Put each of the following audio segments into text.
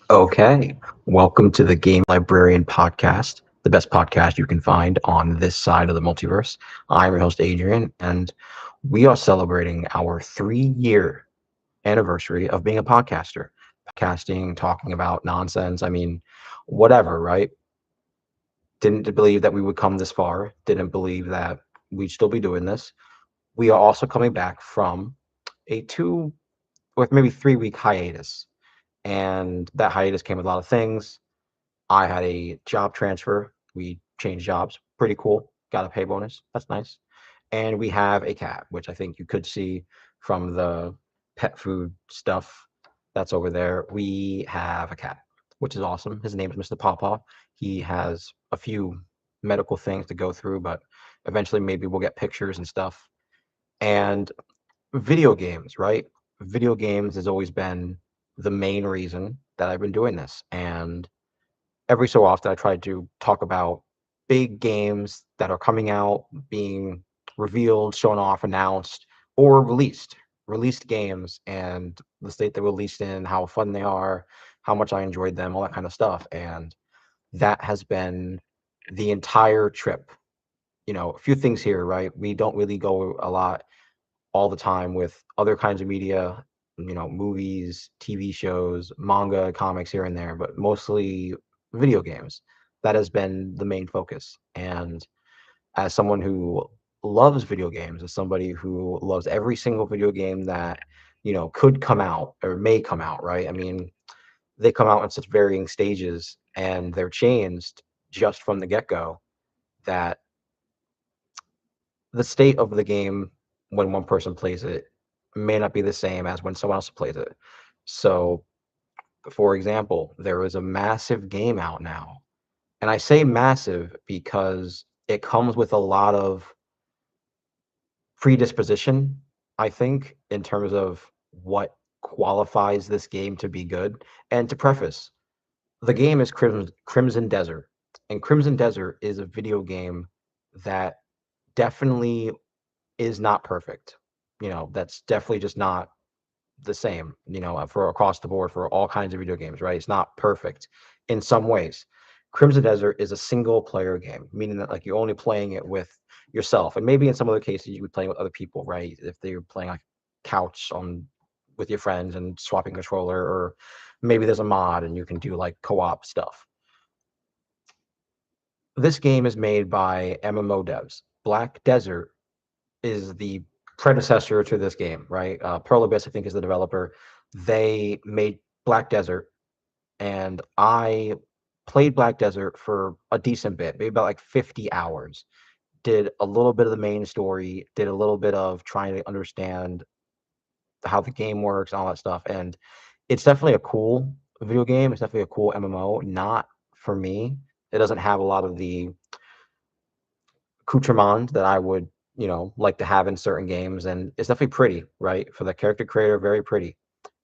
Okay, welcome to the Game Librarian Podcast, the best podcast you can find on this side of the multiverse. I'm your host, Adrian, and we are celebrating our 3-year anniversary of being a podcaster. Podcasting, talking about nonsense, whatever, right? Didn't believe that we would come this far, didn't believe that we'd still be doing this. We are also coming back from a 2 or maybe 3 week hiatus, and that hiatus came with a lot of things. I had a job transfer. We changed jobs. Pretty cool. Got a pay bonus. That's nice. And we have a cat, which I think you could see from the pet food stuff that's over there. We have a cat, which is awesome. His name is Mr. Pawpaw. He has a few medical things to go through, but eventually maybe we'll get pictures and stuff. And video games, right? Video games has always been the main reason that I've been doing this. And every so often I try to talk about big games that are coming out, being revealed, shown off, announced, or released games, and the state they're released in, how fun they are, how much I enjoyed them, all that kind of stuff. And that has been the entire trip. A few things here, right? We don't really go a lot all the time with other kinds of media, movies, TV shows, manga, comics here and there, but mostly video games. That has been the main focus. And as someone who loves video games, as somebody who loves every single video game that, could come out or may come out, right? They come out in such varying stages and they're changed just from the get-go that the state of the game when one person plays it may not be the same as when someone else plays it. So, for example, there is a massive game out now. And I say massive because it comes with a lot of predisposition, I think, in terms of what qualifies this game to be good. And to preface, the game is Crimson Desert. And Crimson Desert is a video game that definitely is not perfect. That's definitely just not the same, for across the board for all kinds of video games, right? It's not perfect in some ways. Crimson Desert is a single player game, meaning that like you're only playing it with yourself. And maybe in some other cases you would play with other people, right? If they're playing like couch on with your friends and swapping controller, or maybe there's a mod and you can do like co-op stuff. This game is made by MMO devs. Black Desert is the predecessor to this game, right? Pearl Abyss, I think, is the developer. They made Black Desert, and I played Black Desert for a decent bit, maybe about like 50 hours. Did a little bit of the main story, did a little bit of trying to understand how the game works, and all that stuff. And it's definitely a cool video game. It's definitely a cool MMO. Not for me. It doesn't have a lot of the accoutrement that I would, like to have in certain games. And it's definitely pretty, right? For the character creator, very pretty.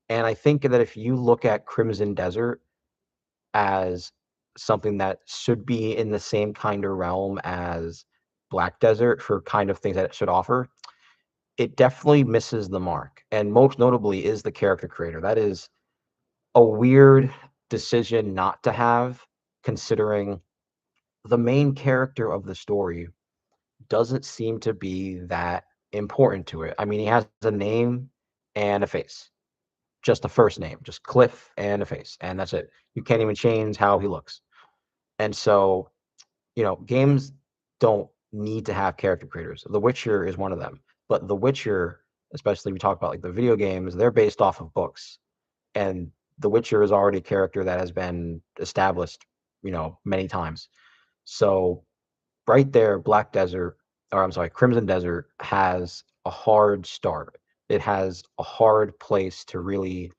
And I think that if you look at Crimson Desert as something that should be in the same kind of realm as Black Desert for kind of things that it should offer, it definitely misses the mark. And most notably is the character creator. That is a weird decision not to have, considering the main character of the story doesn't seem to be that important to it. He has a name and a face, just a first name, just Cliff and a face, and that's it. You can't even change how he looks. And so, games don't need to have character creators. The Witcher is one of them. But The Witcher, especially we talk about like the video games, they're based off of books. And The Witcher is already a character that has been established, many times. So right there, Crimson Desert has a hard start. It has a hard place to really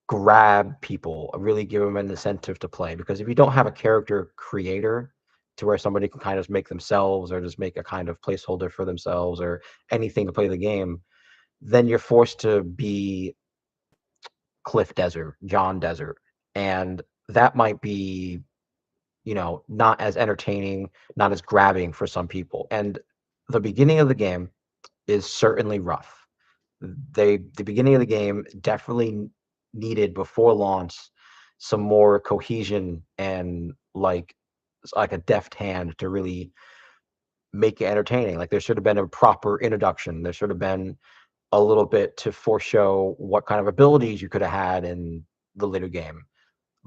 grab people, really give them an incentive to play. Because if you don't have a character creator to where somebody can kind of make themselves or just make a kind of placeholder for themselves or anything to play the game, then you're forced to be Cliff Desert, John Desert. And that might be, not as entertaining, not as grabbing for some people. And the beginning of the game is certainly rough. The beginning of the game definitely needed before launch some more cohesion and like a deft hand to really make it entertaining. Like there should have been a proper introduction. There should have been a little bit to foreshow what kind of abilities you could have had in the later game.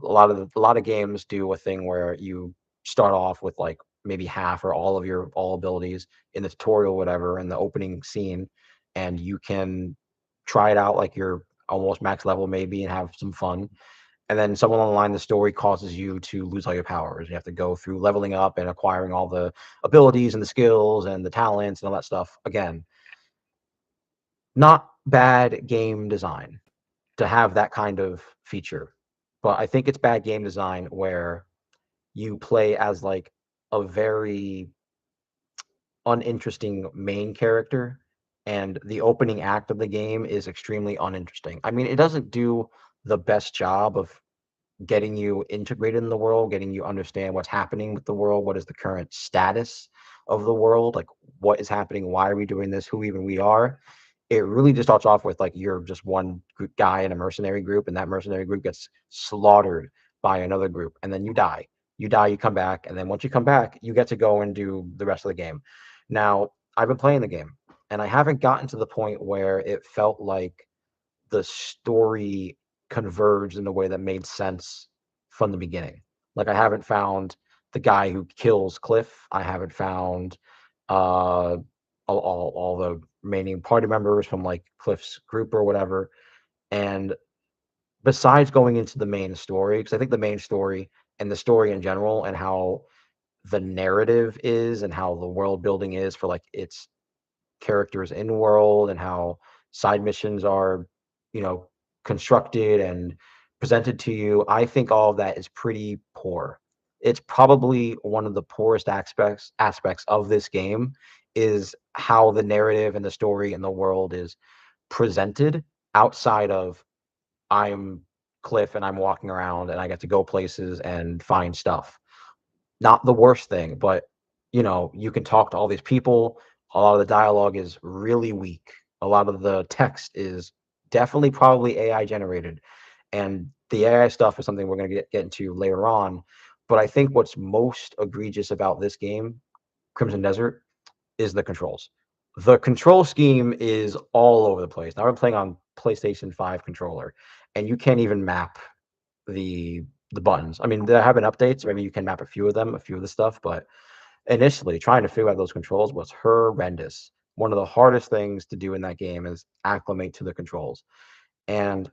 A lot of games do a thing where you start off with like maybe half or all of your all abilities in the tutorial, whatever, in the opening scene, and you can try it out like you're almost max level maybe and have some fun. And then somewhere along the line, the story causes you to lose all your powers. You have to go through leveling up and acquiring all the abilities and the skills and the talents and all that stuff. Again, not bad game design to have that kind of feature. But I think it's bad game design where you play as like a very uninteresting main character, and the opening act of the game is extremely uninteresting. I mean, it doesn't do the best job of getting you integrated in the world, getting you understand what's happening with the world, what is the current status of the world, like what is happening, why are we doing this, who even we are. It really just starts off with like you're just one guy in a mercenary group, and that mercenary group gets slaughtered by another group, and then you die. You die, you come back, and then once you come back, you get to go and do the rest of the game. Now, I've been playing the game, and I haven't gotten to the point where it felt like the story converged in a way that made sense from the beginning. Like I haven't found the guy who kills Cliff. I haven't found uh all the remaining party members from like Cliff's group or whatever. And besides going into the main story, because I think the main story and the story in general and how the narrative is and how the world building is for like its characters in world and how side missions are, you know, constructed and presented to you. I think all of that is pretty poor. It's probably one of the poorest aspects of this game is how the narrative and the story and the world is presented outside of I'm Cliff and I'm walking around and I get to go places and find stuff. Not the worst thing, but you know, you can talk to all these people. A lot of the dialogue is really weak. A lot of the text is definitely probably AI generated. And the AI stuff is something we're going to get into later on. But I think what's most egregious about this game, Crimson Desert, is the controls. The control scheme is all over the place. Now I'm playing on PlayStation 5 controller, and you can't even map the the buttons. I mean, there have been updates. Maybe you can map a few of them, a few of the stuff, but initially trying to figure out those controls was horrendous. One of the hardest things to do in that game is acclimate to the controls. And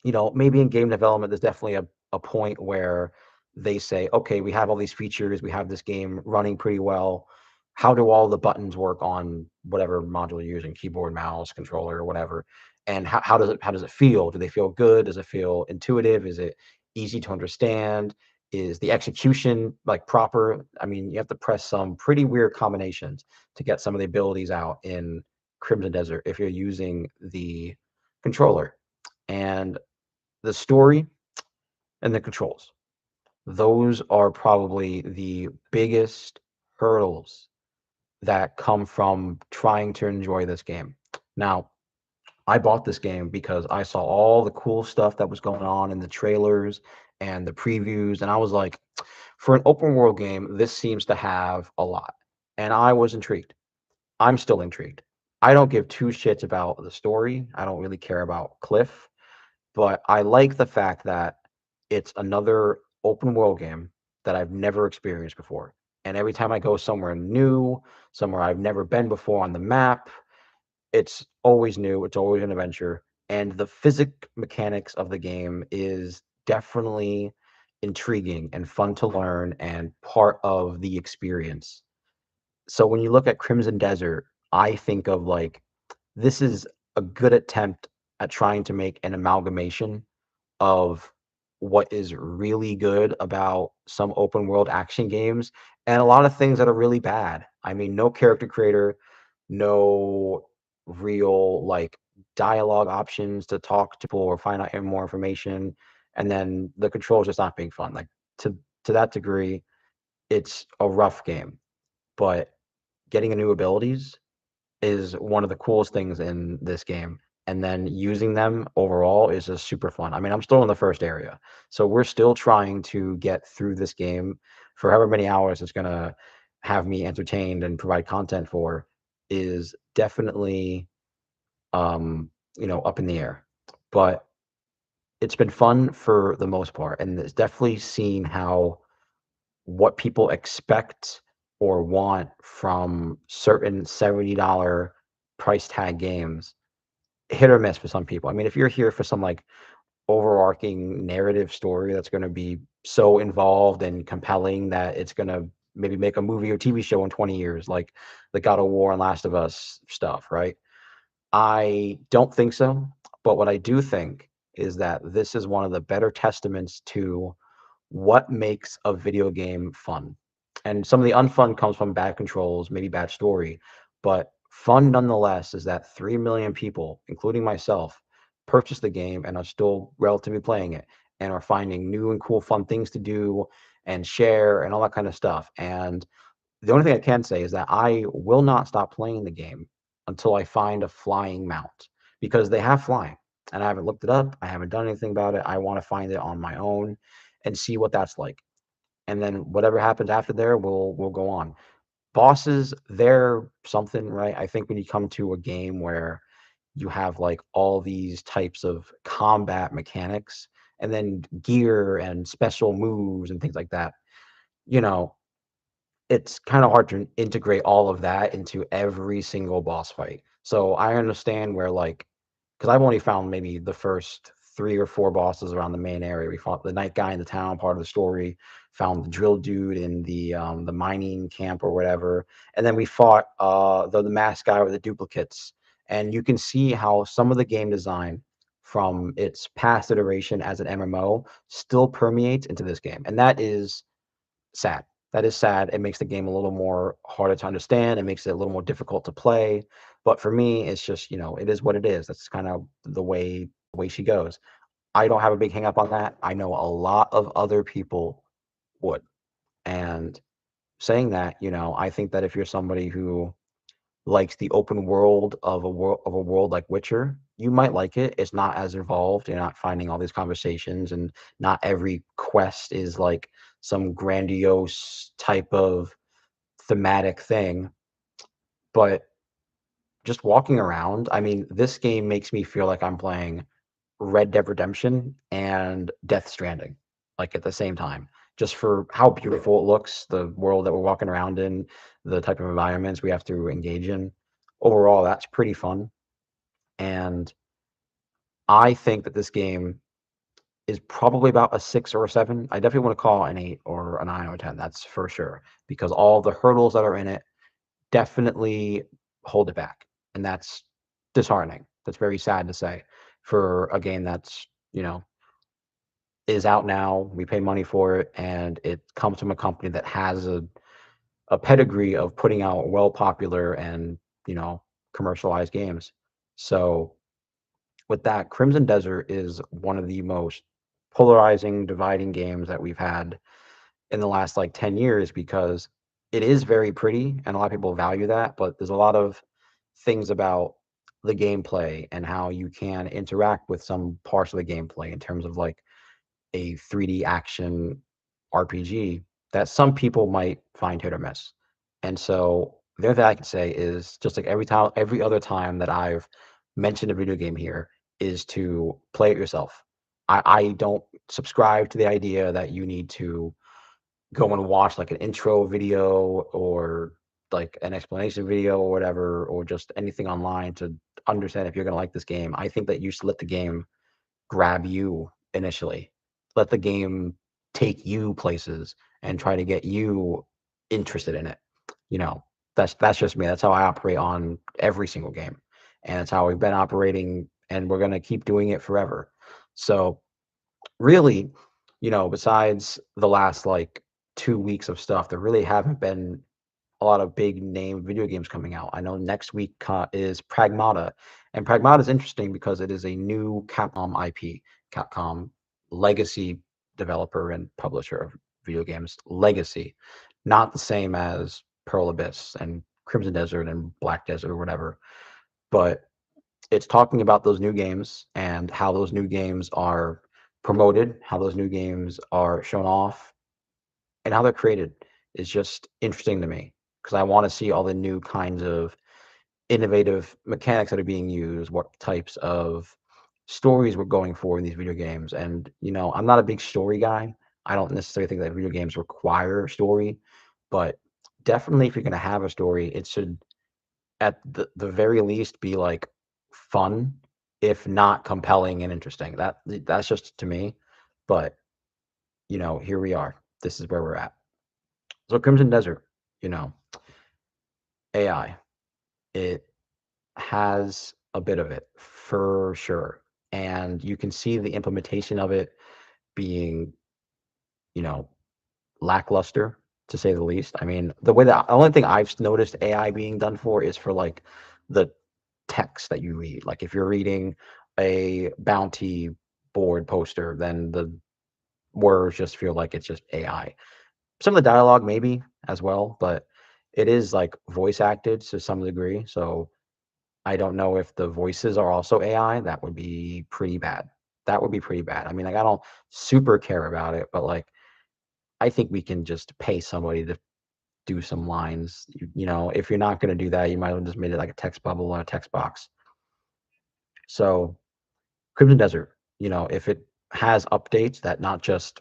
you know, maybe in game development, there's definitely a point where they say, okay, we have all these features, we have this game running pretty well. How do all the buttons work on whatever module you're using, keyboard, mouse, controller, or whatever? And how does it feel? Do they feel good? Does it feel intuitive? Is it easy to understand? Is the execution like proper? I mean, you have to press some pretty weird combinations to get some of the abilities out in Crimson Desert if you're using the controller. And the story and the controls. Those are probably the biggest hurdles that come from trying to enjoy this game. Now, I bought this game because I saw all the cool stuff that was going on in the trailers and the previews, and I was like, for an open world game, this seems to have a lot. And I was intrigued. I'm still intrigued. I don't give two shits about the story. I don't really care about Cliff. But I like the fact that it's another open world game that I've never experienced before. And every time I go somewhere new, somewhere I've never been before on the map, it's always new, it's always an adventure. And the physic mechanics of the game is definitely intriguing and fun to learn and part of the experience. So when you look at Crimson Desert, I think of like this is a good attempt at trying to make an amalgamation of what is really good about some open world action games and a lot of things that are really bad. I mean, no character creator, no real like dialogue options to talk to people or find out more information, and then the controls just not being fun. Like to that degree, it's a rough game, but getting a new abilities is one of the coolest things in this game. and then using them overall is just super fun. I mean, I'm still in the first area, so we're still trying to get through this game for however many hours it's gonna have me entertained and provide content for is definitely up in the air. But it's been fun for the most part, and it's definitely seen how what people expect or want from certain $70 price tag games hit or miss for some people. I mean, if you're here for some like overarching narrative story that's going to be so involved and compelling that it's going to maybe make a movie or TV show in 20 years, like the God of War and Last of Us stuff, right? I don't think so. But what I do think is that this is one of the better testaments to what makes a video game fun. And some of the unfun comes from bad controls, maybe bad story, but fun nonetheless is that 3 million people, including myself, purchased the game and are still relatively playing it and are finding new and cool fun things to do and share and all that kind of stuff. And the only thing I can say is that I will not stop playing the game until I find a flying mount because they have flying and I haven't looked it up. I haven't done anything about it. I want to find it on my own and see what that's like. And then whatever happens after there, we'll go on. Bosses, they're something, right? I think when you come to a game where you have like all these types of combat mechanics and then gear and special moves and things like that, you know, it's kind of hard to integrate all of that into every single boss fight. So I understand where like, because I've only found maybe the first 3 or 4 bosses around the main area. We fought the night guy in the town, part of the story, found the drill dude in the mining camp or whatever, and then we fought the masked guy with the duplicates. And you can see how some of the game design from its past iteration as an MMO still permeates into this game, and that is sad. That is sad. It makes the game a little more harder to understand. It makes it a little more difficult to play. But for me, it's just, it is what it is. That's kind of the way she goes. I don't have a big hang up on that. I know a lot of other people would. And saying that, I think that if you're somebody who likes the open world of a world like Witcher, you might like it. It's not as involved. You're not finding all these conversations, and not every quest is like some grandiose type of thematic thing. But just walking around, I mean, this game makes me feel like I'm playing Red Dead Redemption and Death Stranding, like at the same time. Just for how beautiful it looks, the world that we're walking around in, the type of environments we have to engage in. Overall, that's pretty fun. And I think that this game is probably about a 6 or a 7. I definitely want to call it an 8 or a 9 or a 10. That's for sure. Because all the hurdles that are in it definitely hold it back. And that's disheartening. That's very sad to say for a game that's, is out now. We pay money for it, and it comes from a company that has a pedigree of putting out well popular and, you know, commercialized games. So with that, Crimson Desert is one of the most polarizing, dividing games that we've had in the last like 10 years because it is very pretty and a lot of people value that, but there's a lot of things about the gameplay and how you can interact with some parts of the gameplay in terms of like a 3D action RPG that some people might find hit or miss. And so the other thing I can say is just like every other time that I've mentioned a video game here is to play it yourself. I don't subscribe to the idea that you need to go and watch like an intro video or like an explanation video or whatever, or just anything online to understand if you're going to like this game. I think that you should let the game grab you initially. Let the game take you places and try to get you interested in it. You know, that's just me. That's how I operate on every single game. And it's how we've been operating and we're gonna keep doing it forever. So really, besides the last like 2 weeks of stuff, there really haven't been a lot of big name video games coming out. I know next week is Pragmata, and Pragmata is interesting because it is a new Capcom IP. Capcom legacy developer and publisher of video games. Legacy, not the same as Pearl Abyss and Crimson Desert and Black Desert or whatever, but it's talking about those new games and how those new games are promoted, how those new games are shown off, and how they're created is just interesting to me because I want to see all the new kinds of innovative mechanics that are being used, what types of stories we're going for in these video games. And, I'm not a big story guy. I don't necessarily think that video games require story, but definitely if you're going to have a story, it should at the very least be like fun, if not compelling and interesting. That's just to me. But, here we are. This is where we're at. So Crimson Desert, you know, AI, it has a bit of it for sure. And you can see the implementation of it being, you know, lackluster to say the least. I mean, the only thing I've noticed AI being done for is for like the text that you read. Like if you're reading a bounty board poster, then the words just feel like it's just AI. Some of the dialogue maybe as well, but it is like voice acted to some degree. So I don't know if the voices are also AI. That would be pretty bad. That would be pretty bad. I mean, like I don't super care about it, but like I think we can just pay somebody to do some lines. If you're not going to do that, you might have just made it like a text bubble or a text box. So Crimson Desert, if it has updates that not just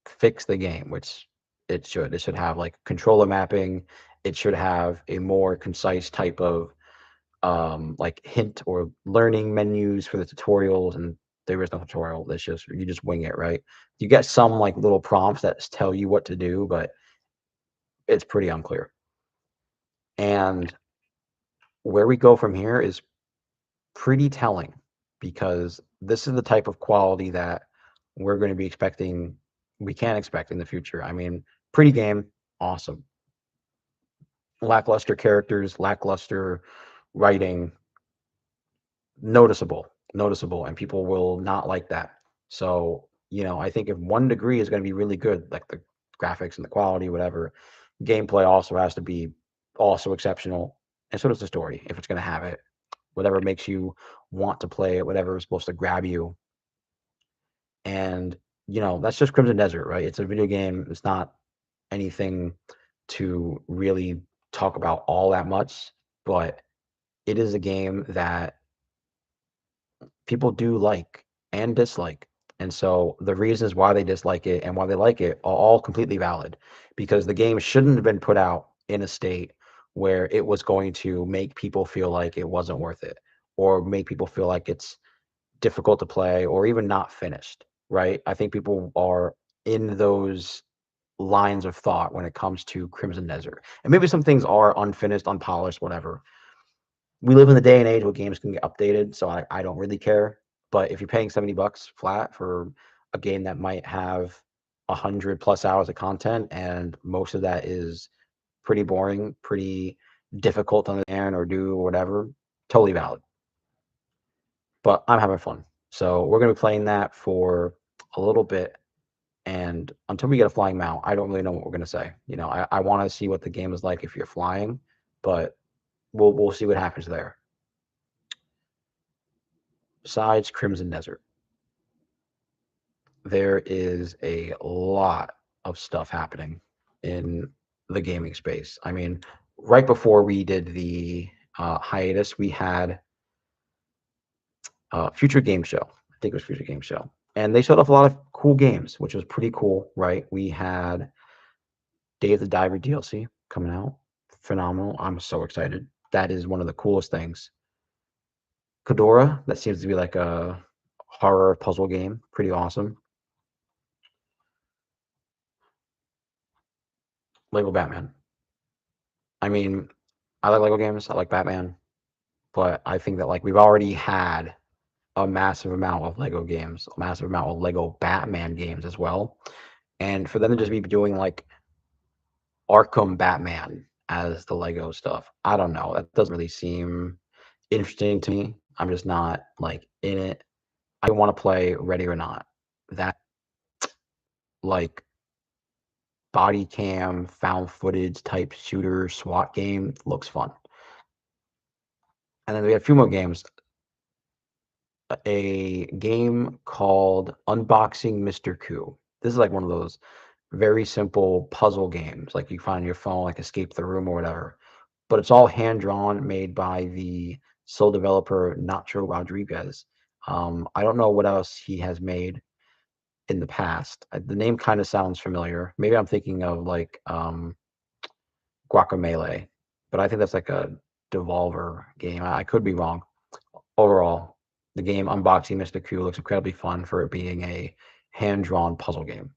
fix the game, which it should have like controller mapping. It should have a more concise type of like hint or learning menus for the tutorials, and there is no tutorial. It's just you just wing it, right? You get some like little prompts that tell you what to do, but it's pretty unclear. And where we go from here is pretty telling because this is the type of quality that we're going to be expecting, we can expect in the future. I mean, pretty game, awesome. Lackluster characters, lackluster writing, noticeable, and people will not like that. So, I think if 1 degree is going to be really good, like the graphics and the quality, whatever, gameplay also has to be also exceptional. And so does the story, if it's going to have it. Whatever makes you want to play it, whatever is supposed to grab you. And, that's just Crimson Desert, right? It's a video game. It's not anything to really talk about all that much, but it is a game that people do like and dislike. And so the reasons why they dislike it and why they like it are all completely valid because the game shouldn't have been put out in a state where it was going to make people feel like it wasn't worth it or make people feel like it's difficult to play or even not finished, right? I think people are in those lines of thought when it comes to Crimson Desert. And maybe some things are unfinished, unpolished, whatever. We live in the day and age where games can get updated, so I don't really care. But if you're paying $70 flat for a game that might have 100+ hours of content and most of that is pretty boring, pretty difficult to understand or do or whatever, totally valid. But I'm having fun. So we're going to be playing that for a little bit. And until we get a flying mount, I don't really know what we're going to say. I want to see what the game is like if you're flying, but we'll see what happens there. Besides Crimson Desert, there is a lot of stuff happening in the gaming space. I mean, right before we did the hiatus, we had Future Game Show. I think it was Future Game Show. And they showed off a lot of cool games, which was pretty cool, right? We had Day of the Diver DLC coming out. Phenomenal. I'm so excited. That is one of the coolest things. Kodora, that seems to be like a horror puzzle game. Pretty awesome. Lego Batman. I mean, I like Lego games. I like Batman, but I think that like we've already had a massive amount of Lego games, a massive amount of Lego Batman games as well. And for them to just be doing like Arkham Batman as the Lego stuff, I don't know. That doesn't really seem interesting to me. I'm just not like in it. I want to play Ready or Not. That like body cam, found footage type shooter SWAT game looks fun. And then we had a few more games. a game called Unboxing Mr. Coup. This is like one of those very simple puzzle games, like you find on your phone, like Escape the Room or whatever. But it's all hand drawn, made by the sole developer Nacho Rodriguez. I don't know what else he has made in the past. The name kind of sounds familiar. Maybe I'm thinking of like Guacamelee, but I think that's like a Devolver game. I could be wrong. Overall, the game Unboxing Mr. Q looks incredibly fun for it being a hand-drawn puzzle game.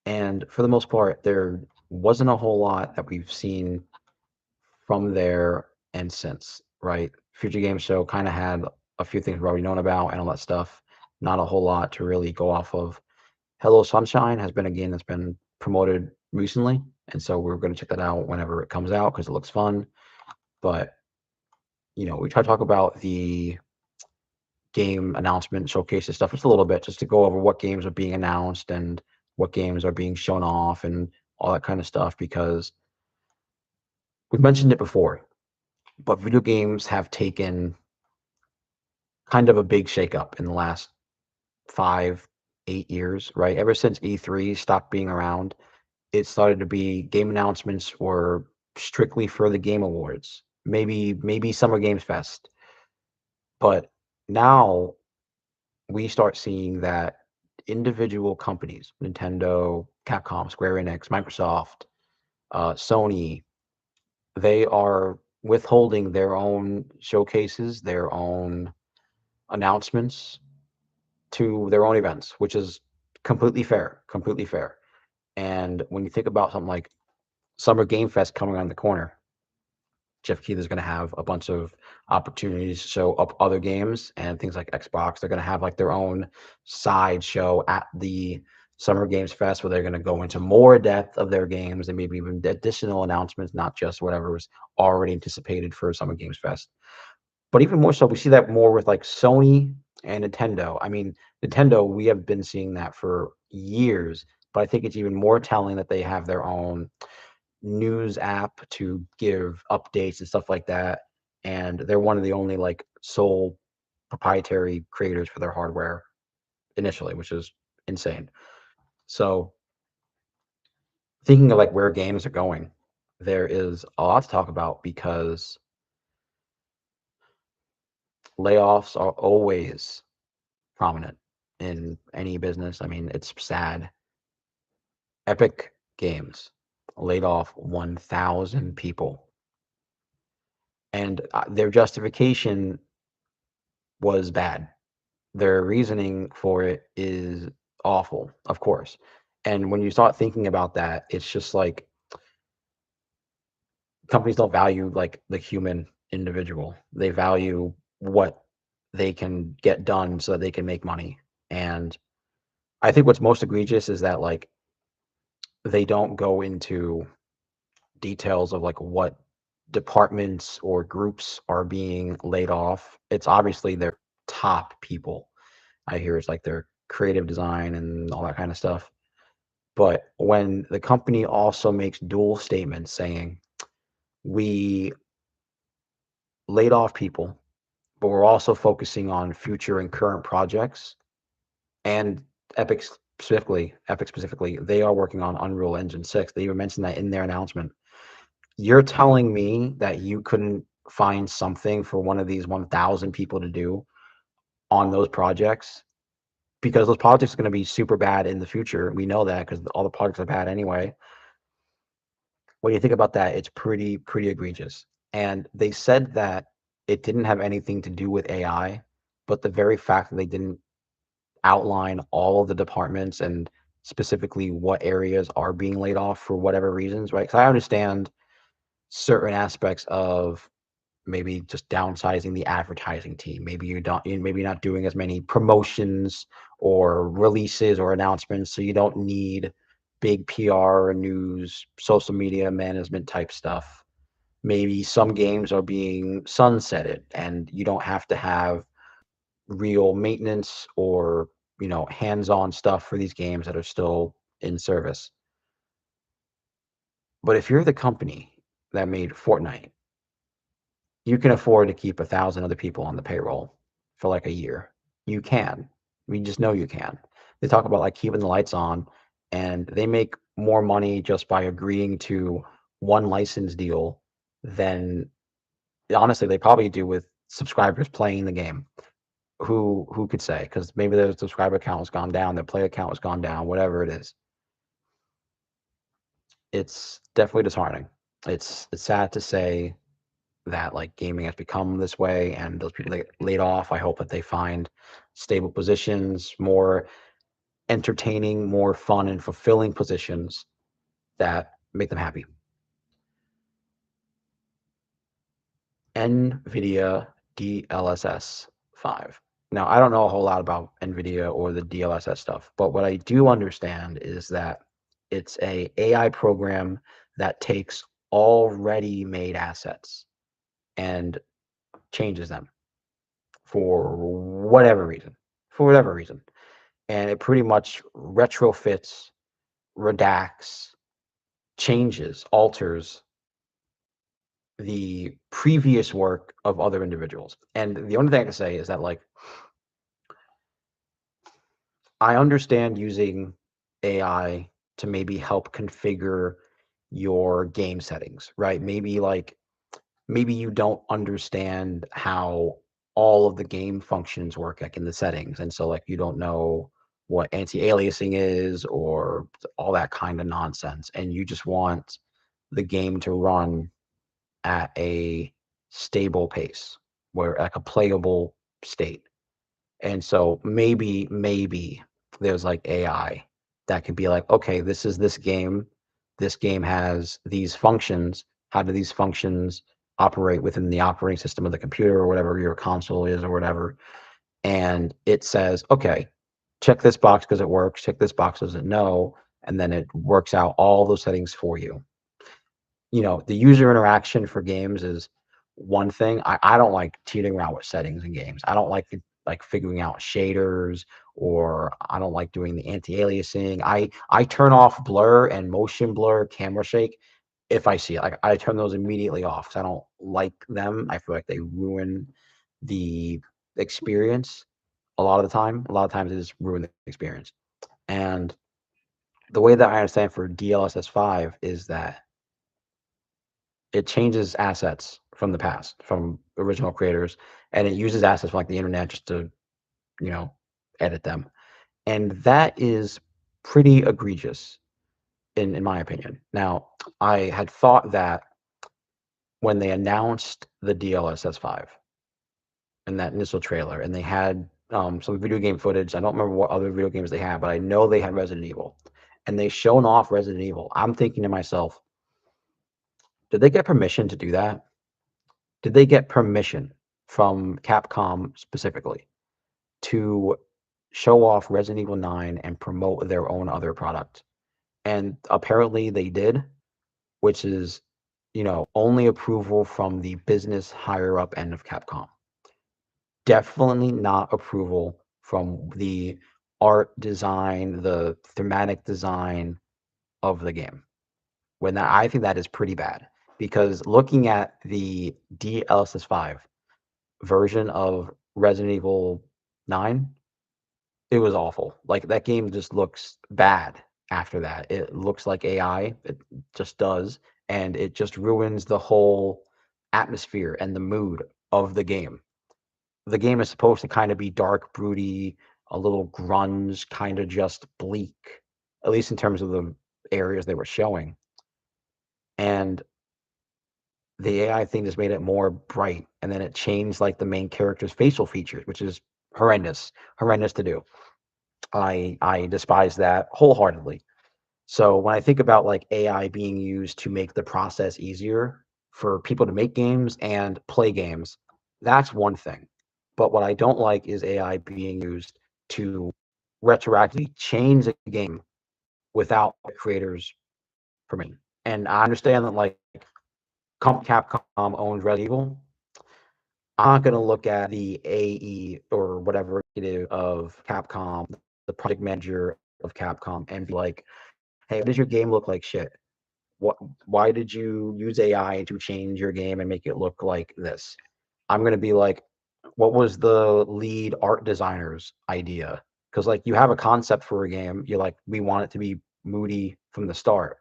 And for the most part, there wasn't a whole lot that we've seen from there and since, right? Future Game Show kind of had a few things we've already known about and all that stuff. Not a whole lot to really go off of. Hello Sunshine has been a game that's been promoted recently, and so we're going to check that out whenever it comes out because it looks fun. But we try to talk about the game announcement showcases stuff just a little bit, just to go over what games are being announced and what games are being shown off and all that kind of stuff, because we've mentioned it before, but video games have taken kind of a big shakeup in the last 5, 8 years, right? Ever since E3 stopped being around, it started to be game announcements were strictly for the Game Awards, maybe Summer Games Fest. But now we start seeing that individual companies, Nintendo, Capcom, Square Enix, Microsoft, Sony, they are withholding their own showcases, their own announcements to their own events, which is completely fair, completely fair. And when you think about something like Summer Game Fest coming around the corner, Jeff Keith is going to have a bunch of opportunities to show up other games and things like Xbox. They're going to have like their own side show at the Summer Games Fest where they're going to go into more depth of their games and maybe even additional announcements, not just whatever was already anticipated for Summer Games Fest. But even more so, we see that more with like Sony and Nintendo. I mean, Nintendo, we have been seeing that for years, but I think it's even more telling that they have their own news app to give updates and stuff like that. And they're one of the only like sole proprietary creators for their hardware initially, which is insane. So thinking of like where games are going, there is a lot to talk about because layoffs are always prominent in any business. I mean, it's sad. Epic Games laid off 1,000 people, and their justification was bad. Their reasoning for it is awful, of course. And when you start thinking about that, it's just like companies don't value like the human individual. They value what they can get done so that they can make money. And I think what's most egregious is that like they don't go into details of like what departments or groups are being laid off. It's obviously their top people. I hear it's like their creative design and all that kind of stuff. But when the company also makes dual statements saying, we laid off people, but we're also focusing on future and current projects, and Epic specifically, they are working on Unreal Engine 6. They even mentioned that in their announcement. You're telling me that you couldn't find something for one of these 1,000 people to do on those projects, because those projects are going to be super bad in the future. We know that because all the projects are bad anyway. When you think about that, it's pretty egregious. And they said that it didn't have anything to do with AI, but the very fact that they didn't outline all of the departments and specifically what areas are being laid off for whatever reasons, right? Because I understand certain aspects of maybe just downsizing the advertising team. Maybe maybe you're not doing as many promotions or releases or announcements, so you don't need big PR or news, social media management type stuff. Maybe some games are being sunsetted and you don't have to have real maintenance or hands-on stuff for these games that are still in service. But if you're the company that made Fortnite, you can afford to keep 1,000 other people on the payroll for like a year. You can. We just know you can. They talk about like keeping the lights on, and they make more money just by agreeing to one license deal than honestly they probably do with subscribers playing the game. Who could say? Because maybe their subscriber count has gone down, their player count has gone down, whatever it is. It's definitely disheartening. It's sad to say that like gaming has become this way, and those people that get laid off, I hope that they find stable positions, more entertaining, more fun and fulfilling positions that make them happy. NVIDIA DLSS 5. Now, I don't know a whole lot about NVIDIA or the DLSS stuff, but what I do understand is that it's a AI program that takes already made assets and changes them for whatever reason, for whatever reason. And it pretty much retrofits, redacts, changes, alters the previous work of other individuals. And the only thing I can say is that like I understand using AI to maybe help configure your game settings, right? Maybe you don't understand how all of the game functions work like in the settings, and so like you don't know what anti-aliasing is or all that kind of nonsense, and you just want the game to run at a stable pace, where like a playable state. And so maybe there's like AI that could be like, okay, this is this game. This game has these functions. How do these functions operate within the operating system of the computer or whatever your console is or whatever? And it says, okay, check this box because it works. Check this box does it no, and then it works out all those settings for you. The user interaction for games is one thing. I don't like teetering around with settings in games. I don't like figuring out shaders, or I don't like doing the anti-aliasing. I turn off blur and motion blur, camera shake if I see it. Like I turn those immediately off because I don't like them. I feel like they ruin the experience a lot of the time. A lot of times they just ruin the experience. And the way that I understand for DLSS 5 is that it changes assets from the past, from original creators, and it uses assets from like the internet just to, you know, edit them. And that is pretty egregious in my opinion. Now, I had thought that when they announced the DLSS 5 in that initial trailer, and they had some video game footage. I don't remember what other video games they had, but I know they had Resident Evil, and they shown off Resident Evil. I'm thinking to myself, did they get permission to do that? Did they get permission from Capcom specifically to show off Resident Evil 9 and promote their own other product? And apparently they did, which is, only approval from the business higher up end of Capcom. Definitely not approval from the art design, the thematic design of the game. I think that is pretty bad, because looking at the DLSS 5 version of Resident Evil 9, it was awful. Like that game just looks bad after that. It looks like AI. It just does. And it just ruins the whole atmosphere and the mood of the game. The game is supposed to kind of be dark, broody, a little grunge, kind of just bleak, at least in terms of the areas they were showing. And the AI thing just made it more bright, and then it changed like the main character's facial features, which is horrendous to do. I despise that wholeheartedly. So when I think about like AI being used to make the process easier for people to make games and play games, that's one thing. But what I don't like is AI being used to retroactively change the game without the creators' permission. And I understand that like Capcom owns Resident Evil. I'm not going to look at the AE or whatever executive of Capcom, the project manager of Capcom, and be like, hey, does your game look like shit? what why did you use AI to change your game and make it look like this? I'm gonna be like, what was the lead art designer's idea? Because like you have a concept for a game, you're like, we want it to be moody from the start.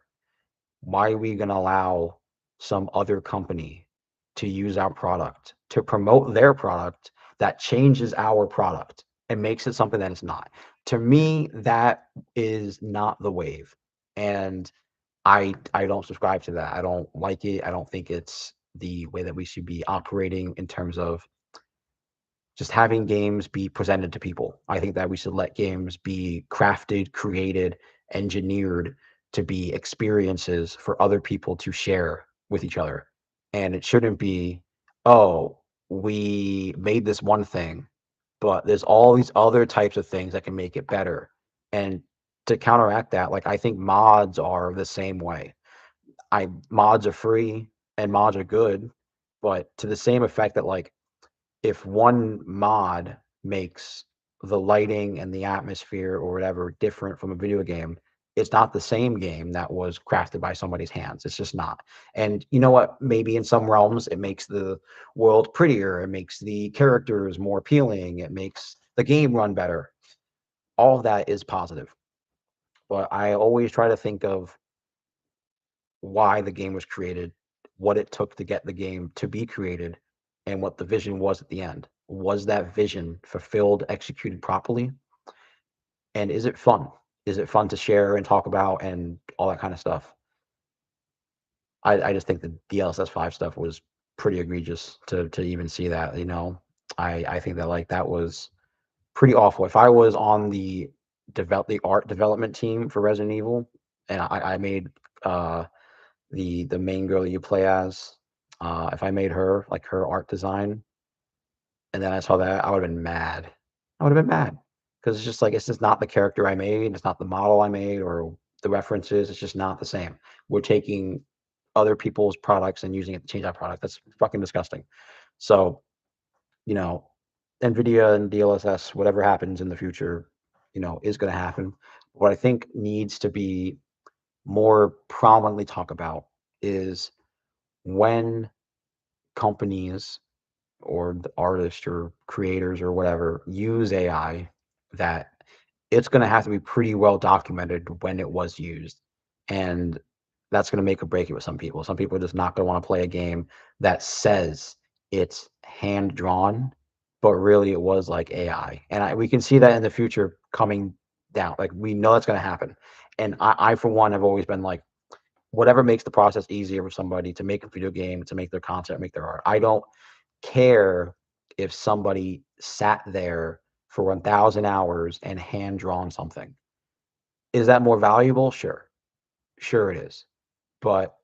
Why are we gonna allow some other company to use our product to promote their product that changes our product and makes it something that it's not? To me, that is not the wave. And I don't subscribe to that. I don't like it. I don't think it's the way that we should be operating in terms of just having games be presented to people. I think that we should let games be crafted, created, engineered to be experiences for other people to share with each other. And it shouldn't be, oh, we made this one thing, but there's all these other types of things that can make it better. And to counteract that, like I think mods are the same way. I mods are free and mods are good, but to the same effect that like if one mod makes the lighting and the atmosphere or whatever different from a video game, it's not the same game that was crafted by somebody's hands. It's just not. And you know what? Maybe in some realms it makes the world prettier, it makes the characters more appealing, it makes the game run better. All of that is positive. But I always try to think of why the game was created, what it took to get the game to be created, and what the vision was at the end. Was that vision fulfilled, executed properly? And is it fun? Is it fun to share and talk about and all that kind of stuff? I just think the DLSS 5 stuff was pretty egregious to even see that, you know. I think that like that was pretty awful. If I was on the art development team for Resident Evil and I made the main girl that you play as, if I made her like her art design, and then I saw that, I would have been mad. I would have been mad because it's just like it's just not the character I made. It's not the model I made or the references. It's just not the same. We're taking other people's products and using it to change our product. That's fucking disgusting. So you know, NVIDIA and DLSS, whatever happens in the future, you know, is going to happen. What I think needs to be more prominently talked about is when companies or the artists or creators or whatever use AI, that it's going to have to be pretty well documented when it was used. And that's going to make or break it with some people. Some people are just not going to want to play a game that says it's hand drawn, but really it was like AI. And we can see that in the future coming down. Like we know that's going to happen. And I, for one, have always been like, whatever makes the process easier for somebody to make a video game, to make their content, make their art. I don't care if somebody sat there for 1,000 hours and hand drawn something. Is that more valuable? Sure. Sure it is. But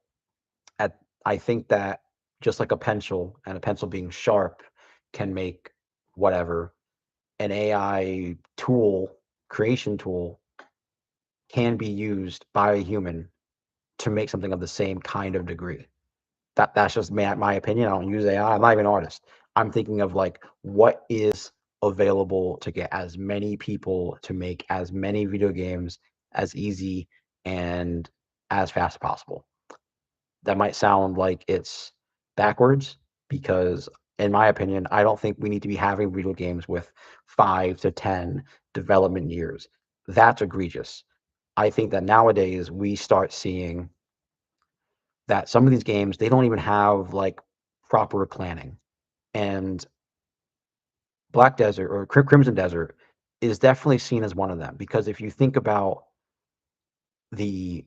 at I think that just like a pencil and a pencil being sharp can make whatever, an AI tool, creation tool can be used by a human to make something of the same kind of degree. That's just my opinion. I don't use AI. I'm not even an artist. I'm thinking of like what is available to get as many people to make as many video games as easy and as fast as possible. That might sound like it's backwards because in my opinion, I don't think we need to be having video games with 5 to 10 development years. That's egregious. I think that nowadays we start seeing that some of these games they don't even have like proper planning. And Black Desert or Crimson Desert is definitely seen as one of them because if you think about the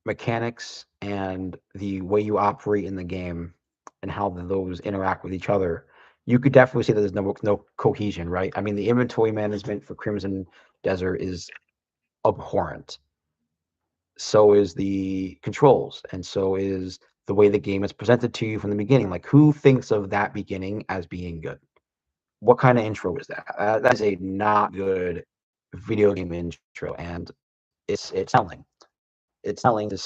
mechanics and the way you operate in the game and how those interact with each other, you could definitely see that there's no cohesion, right? I mean, the inventory management for Crimson Desert is abhorrent. So is the controls, and so is the way the game is presented to you from the beginning. Like, who thinks of that beginning as being good? What kind of intro is that? That is a not good video game intro, and it's telling. It's telling to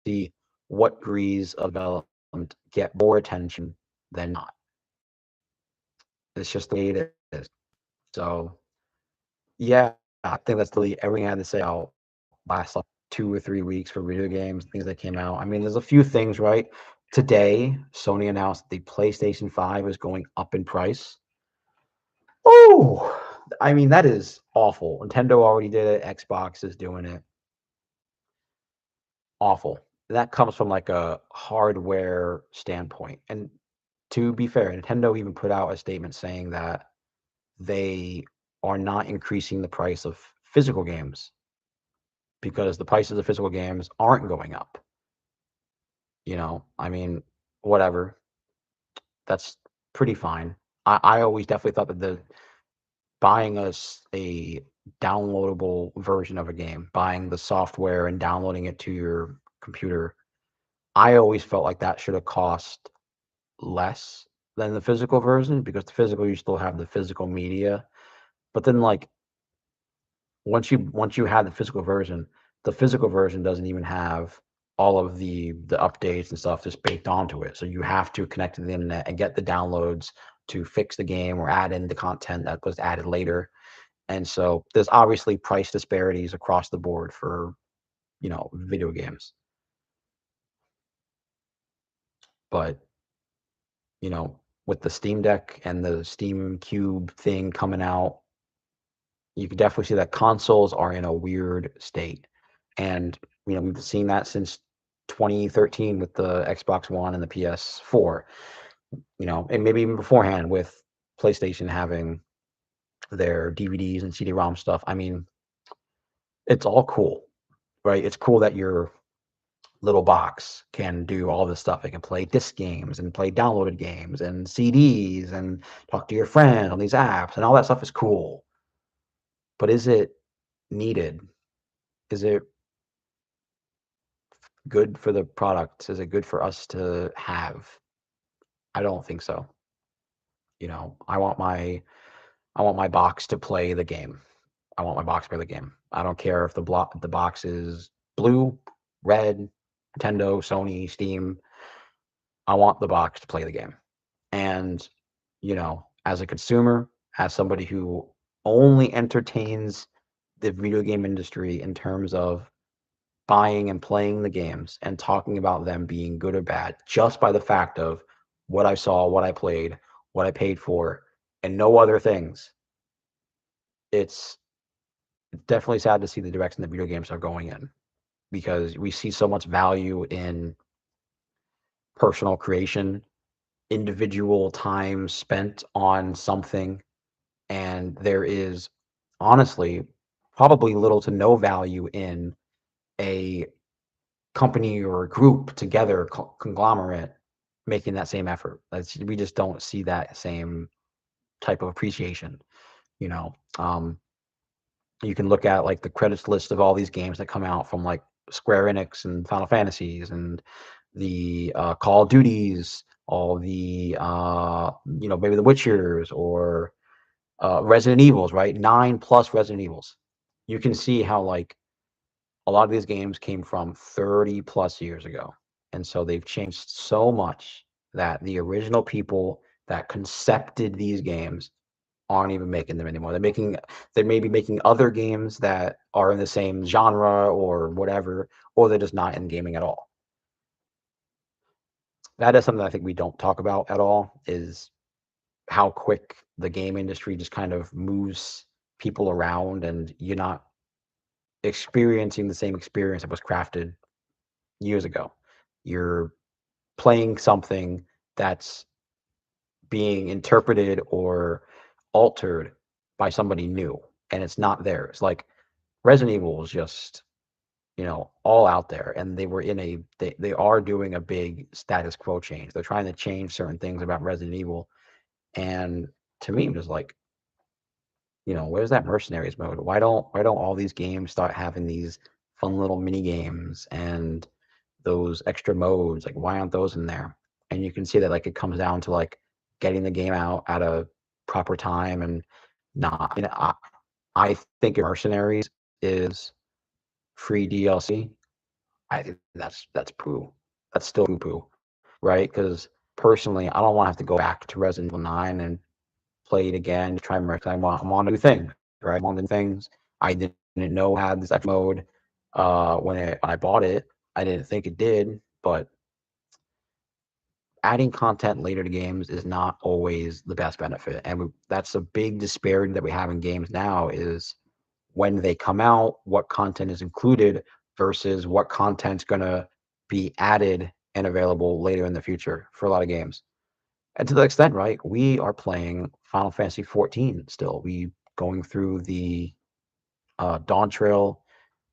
see what degrees of development get more attention than not. It's just the way it is. So yeah, I think that's really everything I had to say. I'll last like 2 or 3 weeks for video games, things that came out. I mean, there's a few things, right? Today, Sony announced the PlayStation 5 is going up in price. Oh, I mean, that is awful. Nintendo already did it. Xbox is doing it. Awful. That comes from like a hardware standpoint. And to be fair, Nintendo even put out a statement saying that they are not increasing the price of physical games because the prices of physical games aren't going up. I mean, whatever. That's pretty fine. I always definitely thought that the buying us a downloadable version of a game, buying the software and downloading it to your computer, I always felt like that should have cost less than the physical version because the physical you still have the physical media. But then like once you have the physical version doesn't even have all of the updates and stuff just baked onto it. So you have to connect to the internet and get the downloads to fix the game or add in the content that was added later. And so there's obviously price disparities across the board for, video games. But, with the Steam Deck and the Steam Cube thing coming out, you can definitely see that consoles are in a weird state. And, we've seen that since 2013 with the Xbox One and the PS4, and maybe even beforehand with PlayStation having their DVDs and CD-ROM stuff. I mean, it's all cool, right? It's cool that your little box can do all this stuff. It can play disc games and play downloaded games and CDs and talk to your friend on these apps, and all that stuff is cool. But is it needed? Is it good for the product? Is it good for us to have? I don't think so. I want my box to play the game. I want my box to play the game. I don't care if the box is blue, red, Nintendo, Sony, Steam. I want the box to play the game. And, as a consumer, as somebody who only entertains the video game industry in terms of buying and playing the games and talking about them being good or bad just by the fact of what I saw, what I played, what I paid for, and no other things. It's definitely sad to see the direction that video games are going in because we see so much value in personal creation, individual time spent on something, and there is honestly probably little to no value in a company or a group together, conglomerate, making that same effort. We just don't see that same type of appreciation. You know, um, you can look at like the credits list of all these games that come out from like Square Enix and Final Fantasies and the Call of Duties, all the maybe the Witchers or Resident Evils, right? 9+ Resident Evils. You can see how like a lot of these games came from 30+ years ago. And so they've changed so much that the original people that concepted these games aren't even making them anymore. They may be making other games that are in the same genre or whatever, or they're just not in gaming at all. That is something I think we don't talk about at all, is how quick the game industry just kind of moves people around, and you're not experiencing the same experience that was crafted years ago. You're playing something that's being interpreted or altered by somebody new, and it's not theirs. Like Resident Evil was just, all out there, and they are doing a big status quo change. They're trying to change certain things about Resident Evil, and to me, it was like, where's that mercenaries mode? Why don't all these games start having these fun little mini games and those extra modes? Like, why aren't those in there? And you can see that like it comes down to like getting the game out at a proper time and not. I think mercenaries is free DLC. I think that's poo. That's still poo poo, right? Because personally, I don't want to have to go back to Resident Evil 9 and play it again to try and I want to do things, right? I want to do things. I didn't know I had this extra mode. When I bought it, I didn't think it did, but adding content later to games is not always the best benefit, and that's a big disparity that we have in games now. Is when they come out, what content is included versus what content's gonna be added and available later in the future for a lot of games. And to the extent, right, we are playing Final Fantasy 14 still. We going through the Dawn Trail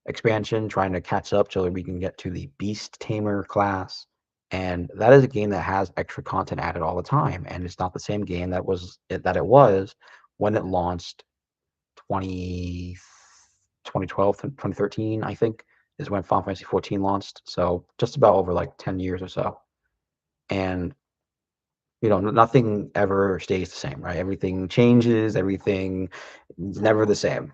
expansion, trying to catch up so that we can get to the Beast Tamer class. And that is a game that has extra content added all the time, and it's not the same game that it was when it launched 20, 2012 to 2013, I think, is when Final Fantasy 14 launched. So just about over like 10 years or so. And nothing ever stays the same, right? Everything changes, everything is never the same.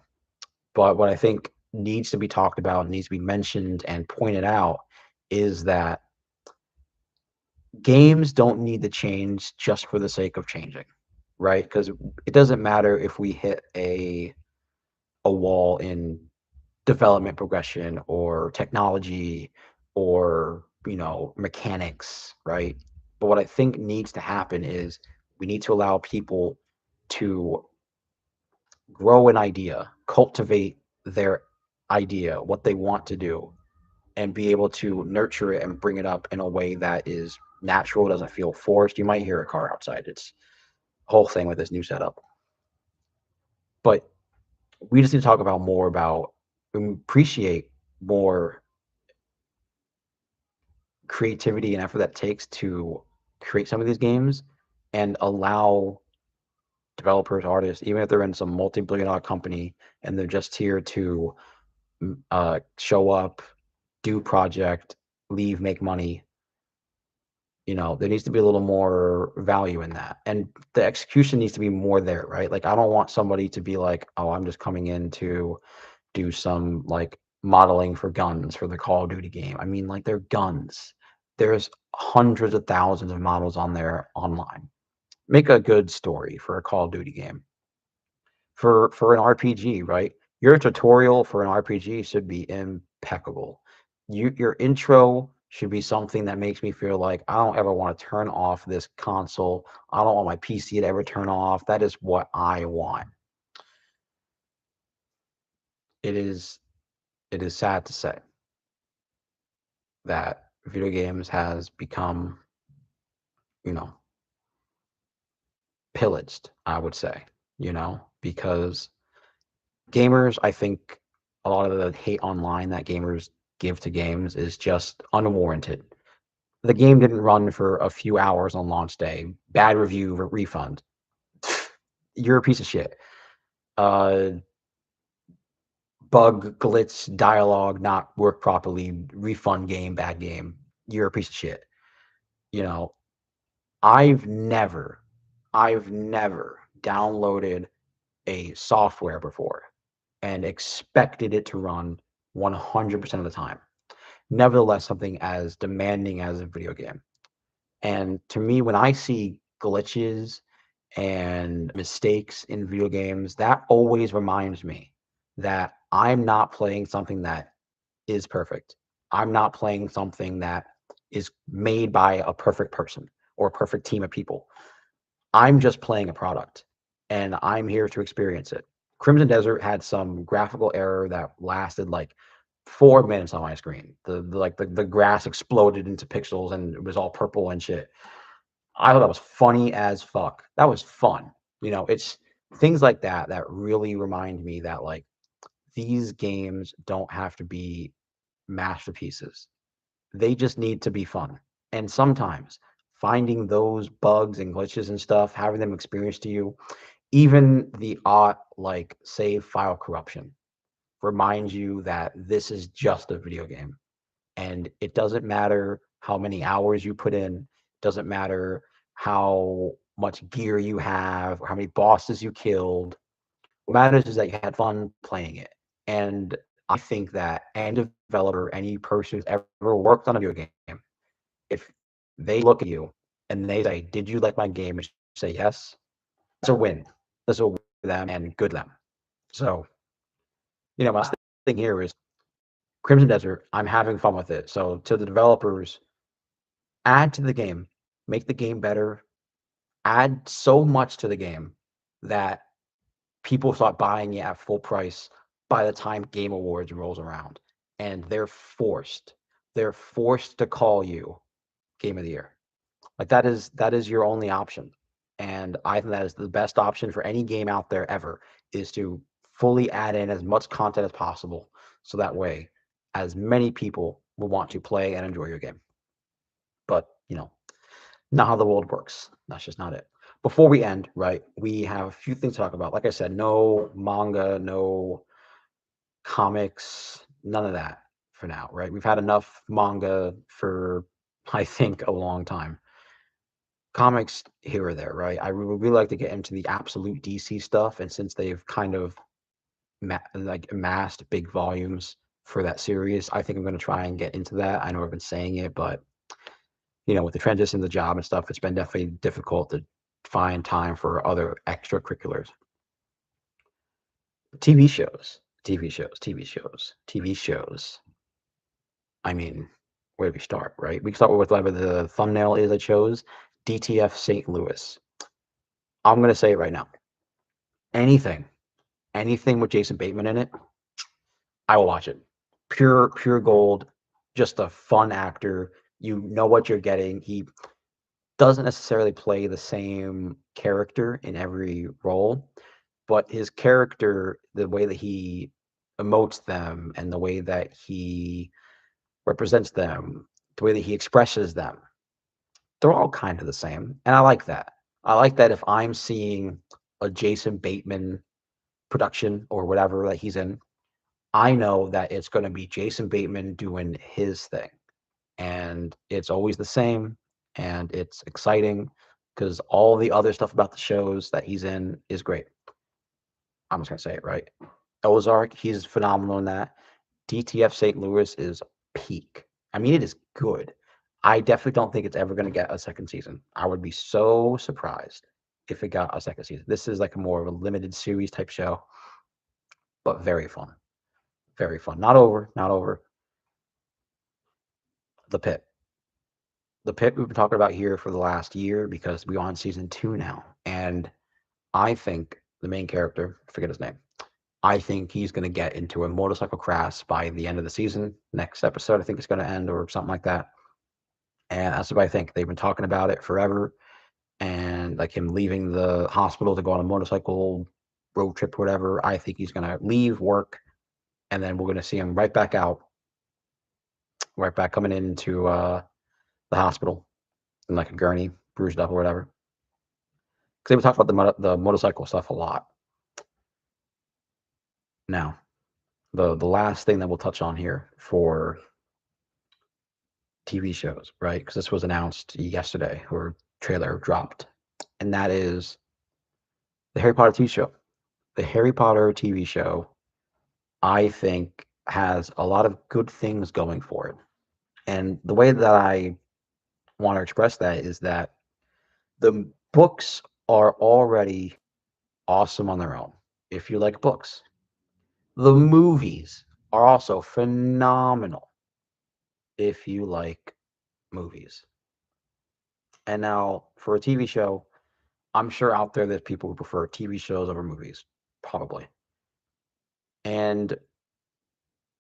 But what I think needs to be talked about, needs to be mentioned and pointed out is that games don't need to change just for the sake of changing, right? Because it doesn't matter if we hit a wall in development progression or technology or mechanics, right? But what I think needs to happen is we need to allow people to grow an idea, cultivate their idea, what they want to do, and be able to nurture it and bring it up in a way that is natural, doesn't feel forced. You might hear a car outside. It's a whole thing with this new setup. But we just need to talk about more about appreciate more creativity and effort that takes to create some of these games and allow developers, artists, even if they're in some multi-billion dollar company and they're just here to show up, do project, leave, make money. There needs to be a little more value in that. And the execution needs to be more there, right? Like, I don't want somebody to be like, oh, I'm just coming in to do some like modeling for guns for the Call of Duty game. I mean, like, they're guns. There's hundreds of thousands of models on there online. Make a good story for a Call of Duty game. For an RPG, right? Your tutorial for an RPG should be impeccable. Your intro should be something that makes me feel like I don't ever want to turn off this console. I don't want my PC to ever turn off. That is what I want. It is sad to say that video games has become, you know, pillaged, I would say, because gamers, I think a lot of the hate online that gamers give to games is just unwarranted. The game didn't run for a few hours on launch day. Bad review, refund. You're a piece of shit. Uh, Bug, glitch, dialogue not work properly. Refund game, bad game. You're a piece of shit. You know, I've never, I've never downloaded a software before and expected it to run 100% of the time. Nevertheless, something as demanding as a video game. And to me, when I see glitches and mistakes in video games, that always reminds me that I'm not playing something that is perfect. I'm not playing something that is made by a perfect person or a perfect team of people. I'm just playing a product and I'm here to experience it. Crimson Desert had some graphical error that lasted like 4 minutes on my screen. The grass exploded into pixels and it was all purple and shit. I thought that was funny as fuck. That was fun. It's things like that that really remind me that like these games don't have to be masterpieces. They just need to be fun. And sometimes finding those bugs and glitches and stuff, having them experienced to you, even the odd like save file corruption reminds you that this is just a video game. And it doesn't matter how many hours you put in, doesn't matter how much gear you have or how many bosses you killed. What matters is that you had fun playing it. And I think that any developer, any person who's ever worked on a video game, if they look at you and they say, "Did you like my game?" and you say yes, that's a win. That's a win for them and good for them. So, my last thing here is Crimson Desert, I'm having fun with it. So to the developers, add to the game, make the game better, add so much to the game that people start buying it at full price by the time Game Awards rolls around, and they're forced to call you Game of the Year. Like that is your only option, and I think that is the best option for any game out there ever, is to fully add in as much content as possible, so that way as many people will want to play and enjoy your game. But not how the world works. That's just not it. Before we end, right, we have a few things to talk about. Like I said, no manga, no comics, none of that for now, right? We've had enough manga for, I think, a long time. Comics here or there, right? I would really like to get into the absolute DC stuff, and since they've kind of amassed big volumes for that series, I think I'm going to try and get into that. I know I've been saying it, but with the transition to the job and stuff, it's been definitely difficult to find time for other extracurriculars. TV shows, TV shows, TV shows, TV shows. I mean, where do we start, right? We can start with whatever the thumbnail is I chose, DTF St. Louis. I'm going to say it right now. Anything, anything with Jason Bateman in it, I will watch it. Pure gold, just a fun actor. You know what you're getting. He doesn't necessarily play the same character in every role, but his character, the way that he emotes them and the way that he represents them, the way that he expresses them, they're all kind of the same. And I like that. I like that if I'm seeing a Jason Bateman production or whatever that he's in, I know that it's going to be Jason Bateman doing his thing. And it's always the same, and it's exciting because all the other stuff about the shows that he's in is great. I'm just gonna say it right. Ozark, he's phenomenal in that. DTF St. Louis is peak. I mean, it is good. I definitely don't think it's ever gonna get a second season. I would be so surprised if it got a second season. This is like a more of a limited series type show, but very fun. Very fun. Not over, not over. The Pit. The Pit we've been talking about here for the last year because we're on season 2 now. And I think the main character, I forget his name, I think he's going to get into a motorcycle crash by the end of the season. Next episode, I think it's going to end or something like that. And that's what I think. They've been talking about it forever. And like him leaving the hospital to go on a motorcycle road trip or whatever, I think he's going to leave work. And then we're going to see him right back out, right back coming into the hospital in like a gurney, bruised up or whatever. Because they would talk about the motorcycle stuff a lot. Now, the last thing that we'll touch on here for TV shows, right? Because this was announced yesterday, or trailer dropped, and that is the Harry Potter TV show. The Harry Potter TV show, I think, has a lot of good things going for it. And the way that I want to express that is that the books are already awesome on their own, if you like books. The movies are also phenomenal if you like movies. And now for a TV show, I'm sure out there's people who prefer TV shows over movies, probably. And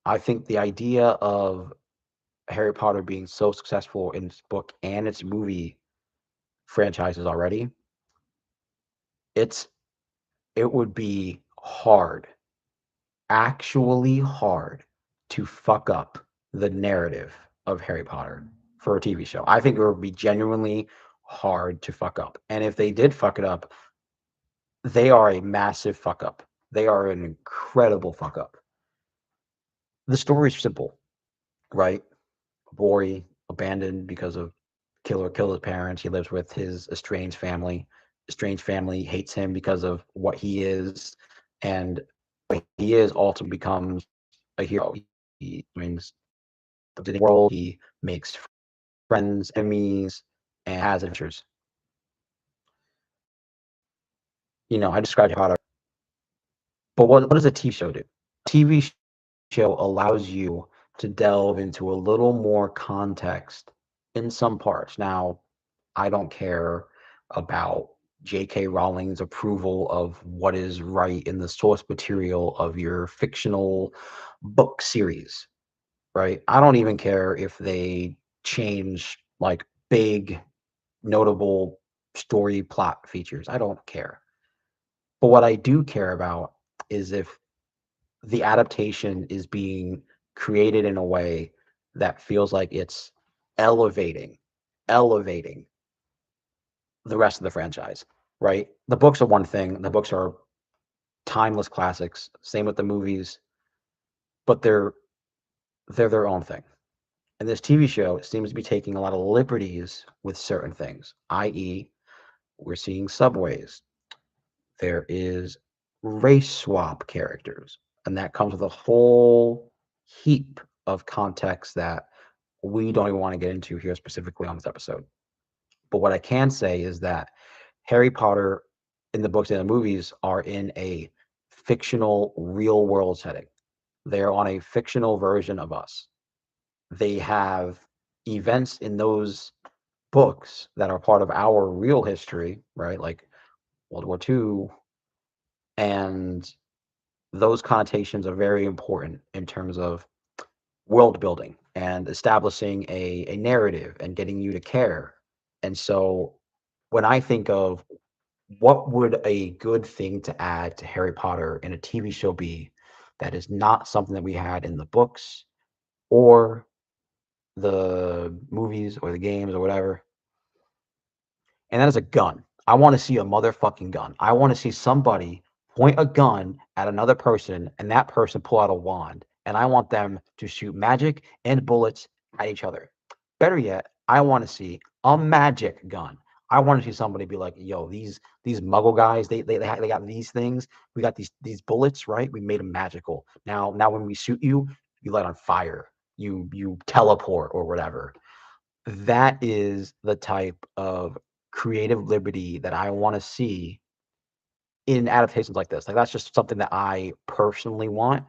I think the idea of Harry Potter being so successful in its book and its movie franchises already, it would be hard, actually hard, to fuck up the narrative of Harry Potter for a TV show. I think it would be genuinely hard to fuck up. And if they did fuck it up, they are a massive fuck up. They are an incredible fuck up. The story is simple, right? A boy abandoned because of killer killed his parents. He lives with his estranged family. Estranged family hates him because of what he is, and what he is ultimately becomes a hero. He brings the world. He makes friends, enemies, and has adventures. I described Potter, but what does a TV show do? TV show allows you to delve into a little more context in some parts. Now, I don't care about J.K. Rowling's approval of what is right in the source material of your fictional book series, right? I don't even care if they change like big, notable story plot features. I don't care. But what I do care about is if the adaptation is being created in a way that feels like it's elevating, elevating the rest of the franchise, right? The books are one thing. The books are timeless classics. Same with the movies, but they're their own thing. And this TV show seems to be taking a lot of liberties with certain things, i.e., we're seeing subways. There is race swap characters, and that comes with a whole heap of context that we don't even want to get into here specifically on this episode. But what I can say is that Harry Potter in the books and the movies are in a fictional, real world setting. They're on a fictional version of us. They have events in those books that are part of our real history, right? Like World War II. And those connotations are very important in terms of world building and establishing a narrative and getting you to care. And so when I think of what would a good thing to add to Harry Potter in a TV show be that is not something that we had in the books or the movies or the games or whatever, and that is a gun. I want to see a motherfucking gun. I want to see somebody point a gun at another person and that person pull out a wand. And I want them to shoot magic and bullets at each other. Better yet, I want to see a magic gun. I want to see somebody be like, "Yo, these Muggle guys, they got these things. We got these bullets, right? We made them magical. Now when we shoot you, you light on fire. You teleport or whatever." That is the type of creative liberty that I want to see in adaptations like this. Like that's just something that I personally want.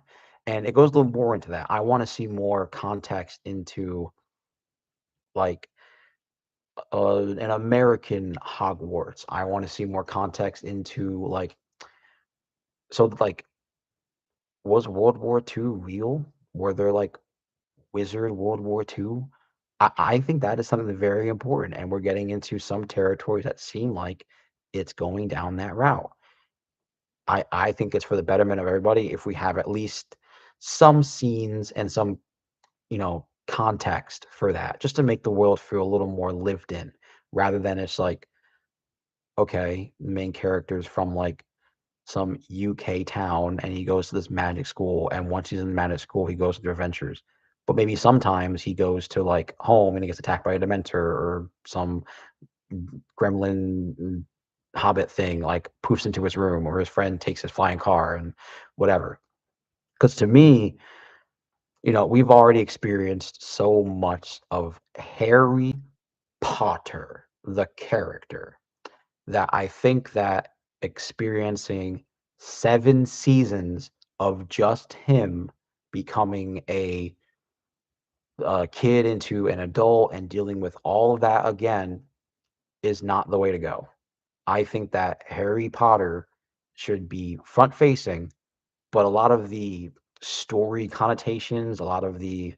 And it goes a little more into that. I want to see more context into like an American Hogwarts. I want to see more context into like like was World War II real? Were there like Wizard World War II? I think that is something very important, and we're getting into some territories that seem like it's going down that route. I think it's for the betterment of everybody if we have at least some scenes and some, context for that, just to make the world feel a little more lived in, rather than it's like, okay, the main character's from like some UK town and he goes to this magic school, and once he's in the magic school, he goes through adventures. But maybe sometimes he goes to like home and he gets attacked by a Dementor or some gremlin hobbit thing like poofs into his room, or his friend takes his flying car and whatever. Because to me, we've already experienced so much of Harry Potter, the character, that I think that experiencing 7 seasons of just him becoming a kid into an adult and dealing with all of that again is not the way to go. I think that Harry Potter should be front facing, but a lot of the story connotations, a lot of the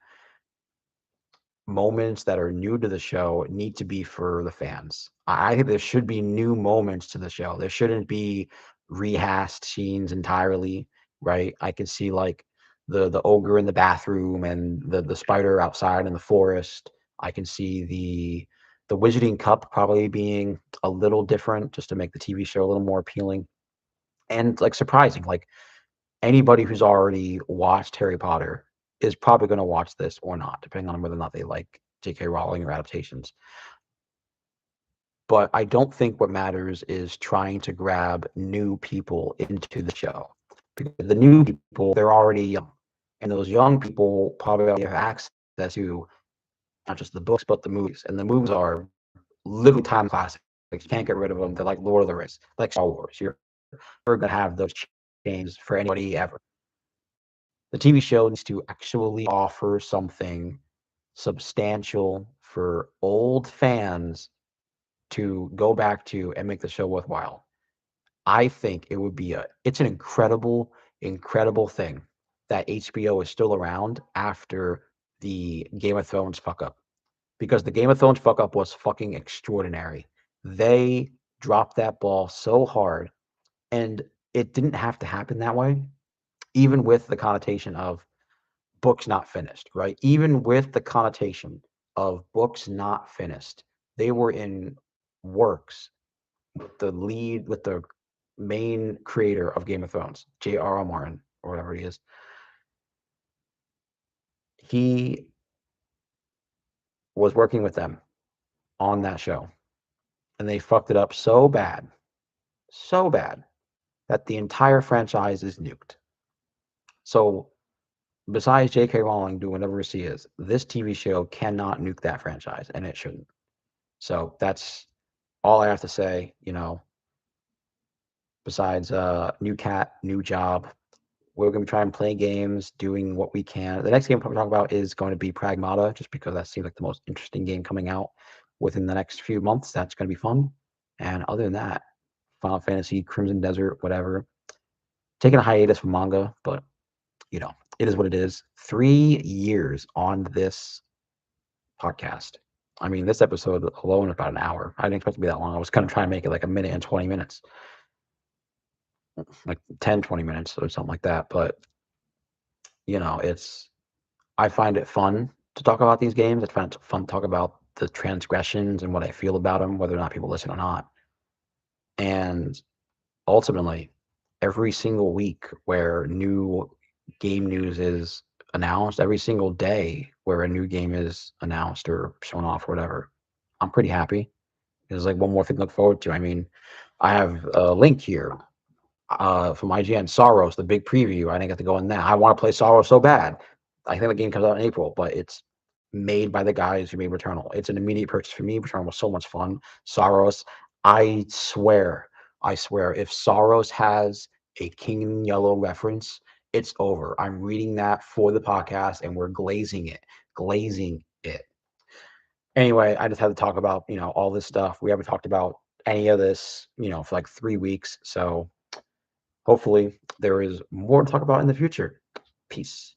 moments that are new to the show need to be for the fans. I think there should be new moments to the show. There shouldn't be rehashed scenes entirely, right? I can see like the ogre in the bathroom and the spider outside in the forest. I can see the Wizarding Cup probably being a little different just to make the TV show a little more appealing and like surprising. Like anybody who's already watched Harry Potter is probably going to watch this or not, depending on whether or not they like J.K. Rowling or adaptations. But I don't think what matters is trying to grab new people into the show. Because the new people, they're already young. And those young people probably already have access to not just the books, but the movies. And the movies are literally time classics. Like, you can't get rid of them. They're like Lord of the Rings, like Star Wars. You're never going to have those chains for anybody ever. The TV show needs to actually offer something substantial for old fans to go back to and make the show worthwhile. I think it would be it's an incredible, incredible thing that HBO is still around after the Game of Thrones fuck up. Because the Game of Thrones fuck up was fucking extraordinary. They dropped that ball so hard, and it didn't have to happen that way, even with the connotation of books not finished, right? Even with the connotation of books not finished, they were in works with the main creator of Game of Thrones, J.R.R. Martin, or whatever he is. He was working with them on that show, and they fucked it up so bad, that the entire franchise is nuked. So, besides J.K. Rowling doing whatever she is, this TV show cannot nuke that franchise, and it shouldn't. So, that's all I have to say, besides new cat, new job. We're going to try and play games, doing what we can. The next game we're going to talk about is going to be Pragmata, just because that seems like the most interesting game coming out within the next few months. That's going to be fun. And other than that, Final Fantasy, Crimson Desert, whatever. Taking a hiatus from manga, but it is what it is. 3 years on this podcast. I mean, this episode alone is about an hour. I didn't expect it to be that long. I was kind of trying to make it like a minute and 20 minutes, like 10, 20 minutes or something like that. But, I find it fun to talk about these games. I find it fun to talk about the transgressions and what I feel about them, whether or not people listen or not. And ultimately, every single week where new game news is announced, every single day where a new game is announced or shown off or whatever, I'm pretty happy. There's like one more thing to look forward to. I mean, I have a link here from IGN, Soros, the big preview. I didn't get to go in that. I want to play Soros so bad. I think the game comes out in April, but it's made by the guys who made Returnal. It's an immediate purchase for me. Returnal was so much fun. Soros, I swear, if Soros has a King in Yellow reference, it's over. I'm reading that for the podcast, and we're glazing it. Anyway, I just had to talk about all this stuff. We haven't talked about any of this for like 3 weeks, so hopefully there is more to talk about in the future. Peace.